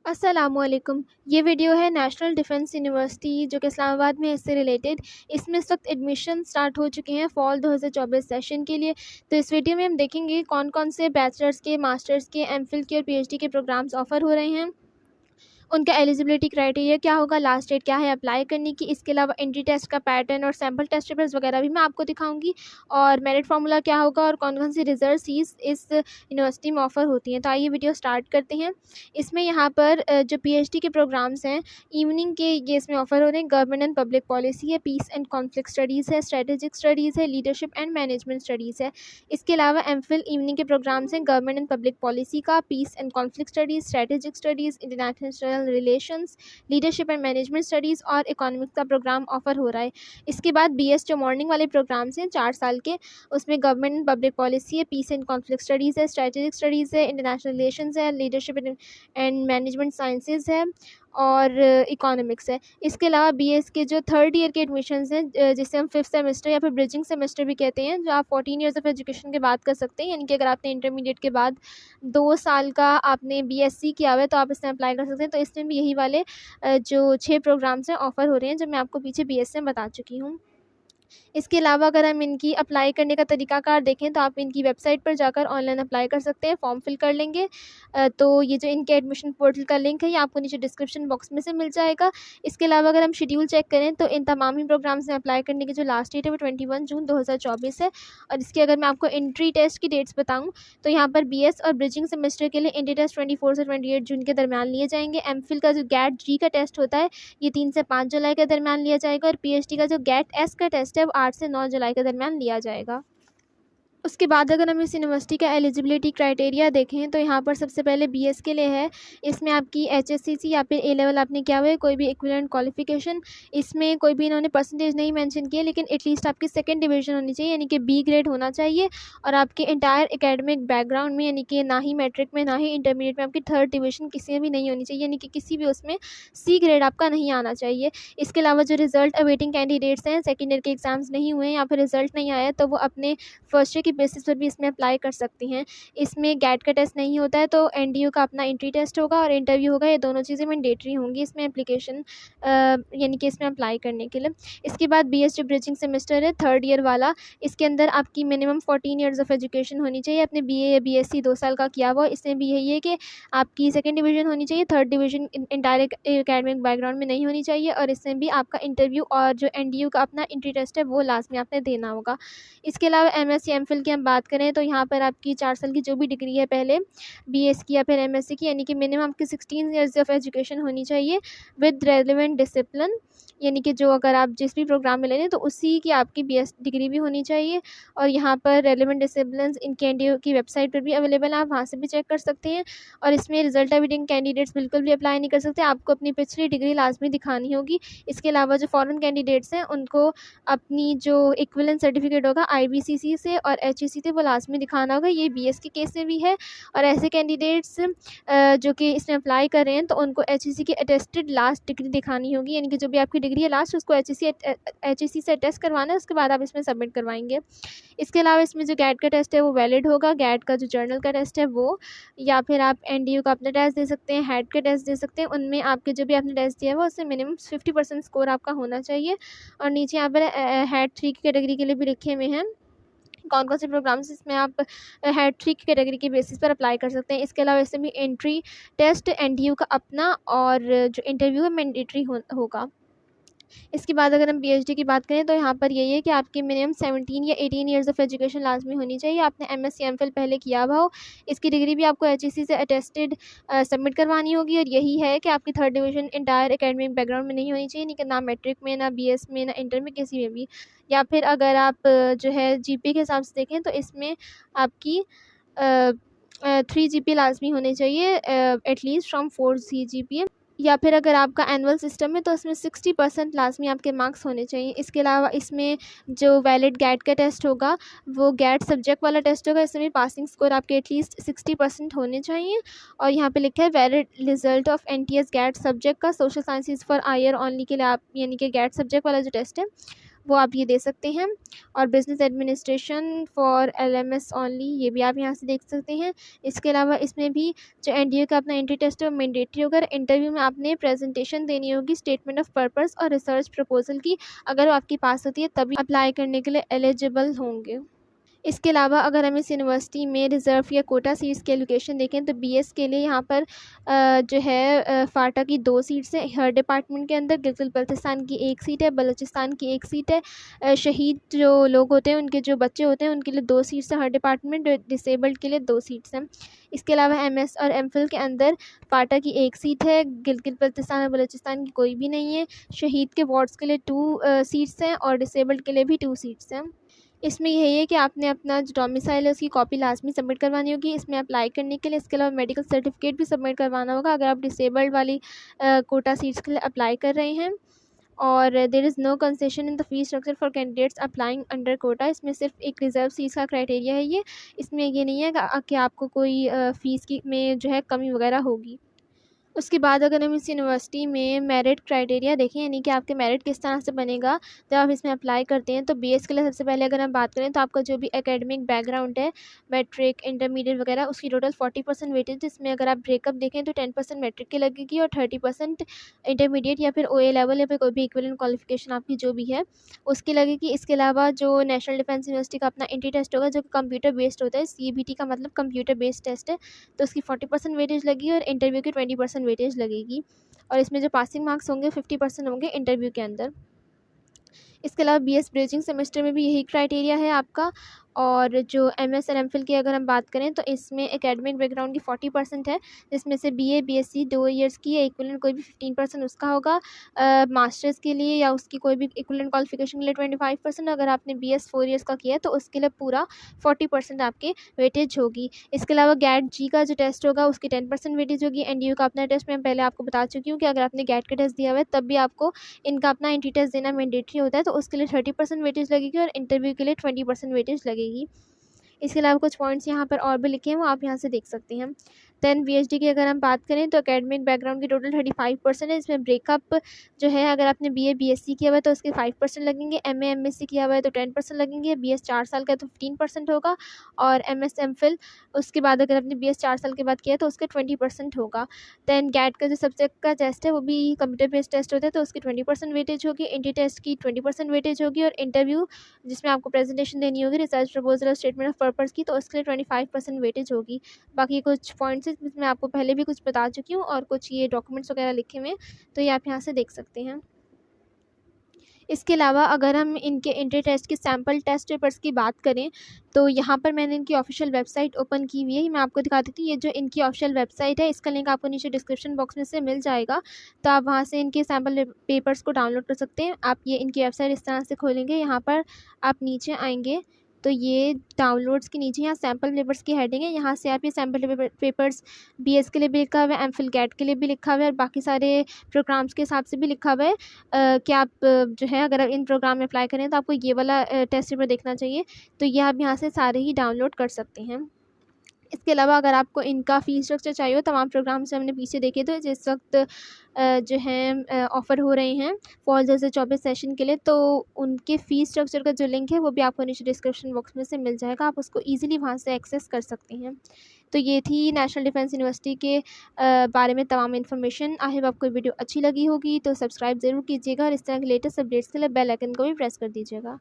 अस्सलामुअलैकुम। ये वीडियो है नेशनल डिफेंस यूनिवर्सिटी जो कि इस्लामाबाद में है, इससे रिलेटेड। इसमें इस वक्त एडमिशन स्टार्ट हो चुके हैं फॉल 2024 सेशन के लिए। तो इस वीडियो में हम देखेंगे कौन कौन से बैचलर्स के, मास्टर्स के, एमफिल के और पीएचडी के प्रोग्राम्स ऑफ़र हो रहे हैं, उनका एलिजिबिलिटी क्राइटेरिया क्या होगा, लास्ट डेट क्या है अप्लाई करने की। इसके अलावा एंट्री टेस्ट का पैटर्न और सैम्पल टेस्ट पेपर्स वगैरह भी मैं आपको दिखाऊंगी, और मेरिट फार्मूला क्या होगा और कौन कौन सी रिजल्ट सीज इस यूनिवर्सिटी में ऑफ़र होती हैं। तो आइए वीडियो स्टार्ट करते हैं। इसमें यहाँ पर जो पीएचडी के प्रोग्राम्स हैं इवनिंग के, ये इसमें ऑफ़र हो रहे हैं। गवर्नमेंट एंड पब्लिक पॉलिसी है, पीस एंड कॉन्फ्लिक्ट स्टडीज़ है, स्ट्रेटेजिक स्टडीज़ है, लीडरशिप एंड मैनेजमेंट स्टडीज़ है। इसके अलावा एमफिल इवनिंग के प्रोग्राम्स हैं गवर्नमेंट एंड पब्लिक पॉलिसी का, peace and conflict studies, strategic studies, international relations, leadership and management studies और इकोनॉमिक्स का प्रोग्राम ऑफ़र हो रहा है। इसके बाद बीएस जो मॉर्निंग वाले प्रोग्राम्स हैं 4 साल के, उसमें गवर्नमेंट एंड पब्लिक पॉलिसी है, पीस एंड कॉन्फ्लिक्ट स्टडीज़ है, स्ट्रेटेजिक स्टडीज़ है, इंटरनेशनल रिलेशंस है, लीडरशिप एंड मैनेजमेंट साइंसेज़ है और इकोनॉमिक्स है। इसके अलावा बीएस के जो थर्ड ईयर के एडमिशन्स हैं, जिसे हम फिफ्थ सेमेस्टर या फिर ब्रिजिंग सेमेस्टर भी कहते हैं, जो आप 14 ईयर्स ऑफ एजुकेशन के बाद कर सकते हैं। यानी कि अगर आपने इंटरमीडिएट के बाद 2 साल का आपने बीएससी किया हुआ है तो आप इसमें अप्लाई कर सकते हैं। तो इसमें भी यही वाले जो 6 प्रोग्राम्स हैं ऑफ़र हो रहे हैं, जो मैं आपको पीछे बीएस में बता चुकी हूँ। इसके अलावा अगर हम इनकी अप्लाई करने का तरीकाकार देखें तो आप इनकी वेबसाइट पर जाकर ऑनलाइन अप्लाई कर सकते हैं, फॉर्म फिल कर लेंगे। तो ये जो इनके एडमिशन पोर्टल का लिंक है ये आपको नीचे डिस्क्रिप्शन बॉक्स में से मिल जाएगा। इसके अलावा अगर हम शेड्यूल चेक करें तो इन तमाम ही प्रोग्राम्स में अप्लाई करने की जो लास्ट डेट है वो 21 जून 2024 है। और इसकी अगर मैं आपको एंट्री टेस्ट की डेट्स बताऊँ तो यहाँ पर बीएस और ब्रिजिंग सेमेस्टर के लिए एंट्री टेस्ट 24 से 28 जून के दरमियान लिए जाएंगे। एमफिल का जो गैट जी का टेस्ट होता है ये 3 से 5 जुलाई के दरमियान लिया जाएगा, और पीएचडी का जो गैट एस का टेस्ट है वो 8 से 9 जुलाई के दरमियान लिया जाएगा। उसके बाद अगर हम इस यूनिवर्सिटी का एलिजिबिलिटी क्राइटेरिया देखें तो यहाँ पर सबसे पहले बीएस के लिए है। इसमें आपकी एचएससीसी या फिर ए लेवल आपने किया हुआ है, कोई भी इक्विवेलेंट क्वालिफिकेशन। इसमें कोई भी इन्होंने परसेंटेज नहीं मेंशन किया, लेकिन एटलीस्ट आपकी सेकंड डिवीजन होनी चाहिए, यानी कि बी ग्रेड होना चाहिए। और आपके इंटायर एकेडमिक बैकग्राउंड में, यानी कि ना ही मैट्रिक में ना ही इंटरमीडिएट में आपकी थर्ड डिवीजन किसी में भी नहीं होनी चाहिए, यानी कि किसी भी उसमें सी ग्रेड आपका नहीं आना चाहिए। इसके अलावा जो रिजल्ट अवेटिंग कैंडिडेट्स हैं, सेकेंड ईयर के एग्जाम्स नहीं हुए हैं या फिर रिजल्ट नहीं आया, तो वो अपने फर्स्ट ईयर की बेसिस पर भी इसमें अप्लाई कर सकती हैं। इसमें गैट का टेस्ट नहीं होता है, तो एनडीयू का अपना एंट्री टेस्ट होगा और इंटरव्यू होगा। ये दोनों चीज़ें मैंडेटरी होंगी इसमें एप्लीकेशन यानी कि इसमें अप्लाई करने के लिए। इसके बाद बीएस जो ब्रिजिंग सेमेस्टर है थर्ड ईयर वाला, इसके अंदर आपकी मिनिमम 14 ईयर्स ऑफ एजुकेशन होनी चाहिए, अपने बीए या बीएससी 2 साल का किया हुआ। इसमें भी यही है कि आपकी सेकेंड डिवीजन होनी चाहिए, third division entire academic background में नहीं होनी चाहिए, और इसमें भी आपका इंटरव्यू और जो एनडीयू का अपना एंट्री टेस्ट है वो लास्ट में आपने देना होगा। इसके अलावा एमएससी एमफिल की हम बात करें तो यहाँ पर आपकी 4 साल की जो भी डिग्री है पहले बीएस की या फिर एमएससी की, यानी कि मिनिमम आपकी 16 ईयर्स ऑफ एजुकेशन होनी चाहिए विद रेलिवेंट डिसिप्लिन, यानी कि जो अगर आप जिस भी प्रोग्राम में ले रहे हैं तो उसी की आपकी बीएस डिग्री भी होनी चाहिए। और यहाँ पर रेलिवेंट डिसिप्लिन्स इनके एनडीयू की वेबसाइट पर भी अवेलेबल है, आप वहाँ से भी चेक कर सकते हैं। और इसमें रिजल्ट अवेटिंग कैंडिडेट्स बिल्कुल भी अप्लाई नहीं कर सकते, आपको अपनी पिछली डिग्री लाजमी दिखानी होगी। इसके अलावा जो फॉरेन कैंडिडेट्स हैं उनको अपनी जो इक्विवेलेंट सर्टिफिकेट होगा आईबीसीसी से और एचईसी से वो लास्ट में दिखाना होगा। ये बीएस के केस में भी है। और ऐसे कैंडिडेट्स जो कि इसमें अप्लाई कर रहे हैं तो उनको एचईसी की अटेस्टेड लास्ट डिग्री दिखानी होगी, यानी कि जो भी आपकी डिग्री है लास्ट उसको एचईसी से अटेस्ट करवाना है, उसके बाद आप इसमें सबमिट करवाएंगे। इसके अलावा इसमें जो गैट का टेस्ट है वो वैलिड होगा, गैट का जो जर्नल का टेस्ट है वो, या फिर आप एनडीयू का अपना टेस्ट दे सकते हैं, हैट का टेस्ट दे सकते हैं। उनमें आपके जो भी आपने टेस्ट दिया है वो उससे मिनिमम 50% स्कोर आपका होना चाहिए। और नीचे यहाँ पर हैट 3 की कैटेगरी के लिए भी लिखे हुए हैं कौन कौन से प्रोग्राम्स इसमें आप हैड 3 की कैटेगरी के बेसिस पर अप्लाई कर सकते हैं। इसके अलावा इसमें भी एंट्री टेस्ट एनडीयू का अपना और जो इंटरव्यू है मैंडेटरी होगा। इसके बाद अगर हम पीएचडी की बात करें तो यहाँ पर यही है कि आपकी मिनिमम 17 या 18 ईयर्स ऑफ एजुकेशन लाजमी होनी चाहिए, आपने एमएससी एमफिल पहले किया हुआ हो। इसकी डिग्री भी आपको एचईसी से अटेस्टेड सबमिट करवानी होगी। और यही है कि आपकी third division entire academic background में नहीं होनी चाहिए, नहीं कि ना मैट्रिक में ना बीएस में ना इंटर में किसी में भी। या फिर अगर आप जो है जीपी के हिसाब से देखें तो इसमें आपकी 3 जीपी लाजमी होने चाहिए, एटलीस्ट फ्रॉम 4 CGPA। या फिर अगर आपका एनुअल सिस्टम है तो इसमें 60% लाजमी आपके मार्क्स होने चाहिए। इसके अलावा इसमें जो वैलिड गैट का टेस्ट होगा वो गैट सब्जेक्ट वाला टेस्ट होगा, इसमें पासिंग स्कोर आपके एटलीस्ट 60% होने चाहिए। और यहाँ पे लिखा है valid result of NTS GAT subject का social sciences for year only के लिए आप, यानी कि गैट सब्जेक्ट वाला जो टेस्ट है वो आप ये दे सकते हैं। और business administration for LMS only, ये भी आप यहाँ से देख सकते हैं। इसके अलावा इसमें भी जो NDA का अपना एंट्री टेस्ट है वो मैंडेटरी होगा। इंटरव्यू में आपने प्रेजेंटेशन देनी होगी स्टेटमेंट ऑफ पर्पस और रिसर्च प्रपोजल की, अगर वो आपकी पास होती है तभी अप्लाई करने के लिए एलिजिबल होंगे। इसके अलावा अगर हम इस यूनिवर्सिटी में रिज़र्व या कोटा सीट्स की एलोकेशन देखें तो BS के लिए यहाँ पर जो है फाटा की 2 सीट्स हैं हर डिपार्टमेंट के अंदर। गिलगित बल्तिस्तान की 1 सीट है, बलूचिस्तान की 1 सीट है। शहीद जो लोग होते हैं उनके जो बच्चे होते हैं उनके लिए 2 सीट्स हैं हर डिपार्टमेंट, डिसेबल्ड के लिए 2 सीट्स हैं। इसके अलावा MS और MPhil के अंदर फाटा की 1 सीट है, गिलगित बल्तिस्तान और बलूचिस्तान की कोई भी नहीं है। शहीद के वार्ड्स के लिए 2 सीट्स हैं और डिसेबल्ड के लिए भी 2 सीट्स हैं। इसमें यही है कि आपने अपना जो डोमिसाइल है उसकी कॉपी लाजमी सबमिट करवानी होगी इसमें अप्लाई करने के लिए। इसके अलावा मेडिकल सर्टिफिकेट भी सबमिट करवाना होगा अगर आप डिसेबल्ड वाली कोटा सीट्स के लिए अप्लाई कर रहे हैं। और there is no concession in the fees structure for candidates applying under quota. इसमें सिर्फ एक रिजर्व सीट्स का क्राइटेरिया है ये, इसमें ये नहीं है कि आपको कोई फ़ीस की में जो है कमी वगैरह होगी। उसके बाद अगर हम इस यूनिवर्सिटी में मेरिट क्राइटेरिया देखें, यानी कि आपके मेरिट किस तरह से बनेगा जब आप इसमें अप्लाई करते हैं, तो BS के लिए सबसे पहले अगर हम बात करें तो आपका जो भी एकेडमिक बैकग्राउंड है, मैट्रिक, इंटरमीडिएट वगैरह, उसकी टोटल 40% वेटेज। इसमें अगर आप ब्रेकअप देखें तो 10% मैट्रिक की लगेगी और 30% इंटरमीडिएट या फिर OA लेवल या फिर कोई भी इक्विवेलेंट क्वालिफिकेशन आपकी जो भी है उसकी लगेगी। इसके अलावा जो नेशनल डिफेंस यूनिवर्सिटी का अपना एंट्री टेस्ट होगा जो कंप्यूटर बेस्ड होता है, CBT का मतलब कंप्यूटर बेस्ड टेस्ट है, तो उसकी 40% वेटेज लगी और इंटरव्यू की 20% वेटेज लगेगी। और इसमें जो पासिंग मार्क्स होंगे 50% होंगे इंटरव्यू के अंदर। इसके अलावा BS ब्रिजिंग सेमेस्टर में भी यही क्राइटेरिया है आपका। और जो MS और MPhil की अगर हम बात करें तो इसमें एकेडमिक बैकग्राउंड की 40% है, जिसमें से BA BSc 2 ईयर्स की है, इक्विवेलेंट कोई भी 15% उसका होगा। मास्टर्स के लिए या उसकी कोई भी इक्विवेलेंट क्वालिफिकेशन के लिए 25%, अगर आपने BS 4 ईयर्स का किया है तो उसके लिए पूरा 40% आपके वेटेज होगी। इसके अलावा GAT G का जो टेस्ट होगा उसकी 10% वेटेज होगी। NDU का अपना टेस्ट मैं पहले आपको बता चुकी हूँ कि अगर आपने GAT का टेस्ट दिया हुआ है तब भी आपको इनका अपना एंट्री टेस्ट देना मैंडेटरी होता है, तो उसके लिए 30% वेटेज लगेगी और इंटरव्यू के लिए 20% वेटेज लगेगी। इसके अलावा कुछ पॉइंट्स यहाँ पर और भी लिखे हैं वो आप यहाँ से देख सकते हैं। देन VHD की अगर हम बात करें तो एकेडमिक बैकग्राउंड की टोटल 35% है। इसमें ब्रेकअप जो है अगर आपने BA BSc किया हुआ है तो उसके 5% लगेंगे, MA MSc किया हुआ है तो 10% लगेंगे, BS 4 साल का तो 15% होगा और MS MPhil उसके बाद अगर आपने BS 4 साल के बाद किया तो उसके 20% होगा। देन GAT का जो सब्जेक्ट का टेस्ट है वो भी कंप्यूटर बेस्ड टेस्ट होता है तो उसकी 20% वेटेज होगी, एंट्री टेस्ट की 20% वेटेज होगी और इंटरव्यू जिसमें आपको प्रेजेंटेशन देनी होगी रिसर्च प्रपोजल और स्टेटमेंट ऑफ पर्पस की, तो उसके लिए 25% वेटेज होगी। बाकी कुछ पॉइंट्स मैं आपको पहले भी कुछ बता चुकी हूँ और कुछ ये डॉक्यूमेंट्स वगैरह लिखे हुए हैं तो ये आप यहाँ से देख सकते हैं। इसके अलावा अगर हम इनके एंट्री टेस्ट के सैम्पल टेस्ट पेपर्स की बात करें तो यहाँ पर मैंने इनकी ऑफिशियल वेबसाइट ओपन की हुई है, मैं आपको दिखा देती हूँ। ये जो इनकी ऑफिशियल वेबसाइट है इसका लिंक आपको नीचे डिस्क्रिप्शन बॉक्स में से मिल जाएगा, तो आप वहाँ से इनके सैम्पल पेपर्स को डाउनलोड कर सकते हैं। आप ये इनकी वेबसाइट इस तरह से खोलेंगे, यहाँ पर आप नीचे आएंगे तो ये डाउनलोड्स के नीचे यहाँ सैम्पल पेपर्स की हेडिंग है, यहाँ से आप ये सैम्पल पेपर्स BS के लिए भी लिखा हुआ है, MPhil GAT के लिए भी लिखा हुआ है और बाकी सारे प्रोग्राम्स के हिसाब से भी लिखा हुआ है कि आप जो है अगर आप इन प्रोग्राम में अप्लाई करें तो आपको ये वाला टेस्ट पेपर देखना चाहिए, तो ये आप यहाँ से सारे ही डाउनलोड कर सकते हैं। इसके अलावा अगर आपको इनका फ़ीस स्ट्रक्चर चाहिए हो, तमाम प्रोग्राम से हमने पीछे देखे थे जिस वक्त जो हैं ऑफ़र हो रहे हैं फॉल 2024 सेशन के लिए, तो उनके फ़ीस स्ट्रक्चर का जो लिंक है वो भी आपको नीचे डिस्क्रिप्शन बॉक्स में से मिल जाएगा, आप उसको ईजिली वहाँ से एक्सेस कर सकते हैं। तो ये थी नेशनल डिफेंस यूनिवर्सिटी के बारे में तमाम इन्फॉर्मेशन। आई होप आपको वीडियो अच्छी लगी होगी, तो सब्सक्राइब ज़रूर कीजिएगा और इस तरह के लेटेस्ट अपडेट्स के लिए बेल आइकन को भी प्रेस कर दीजिएगा।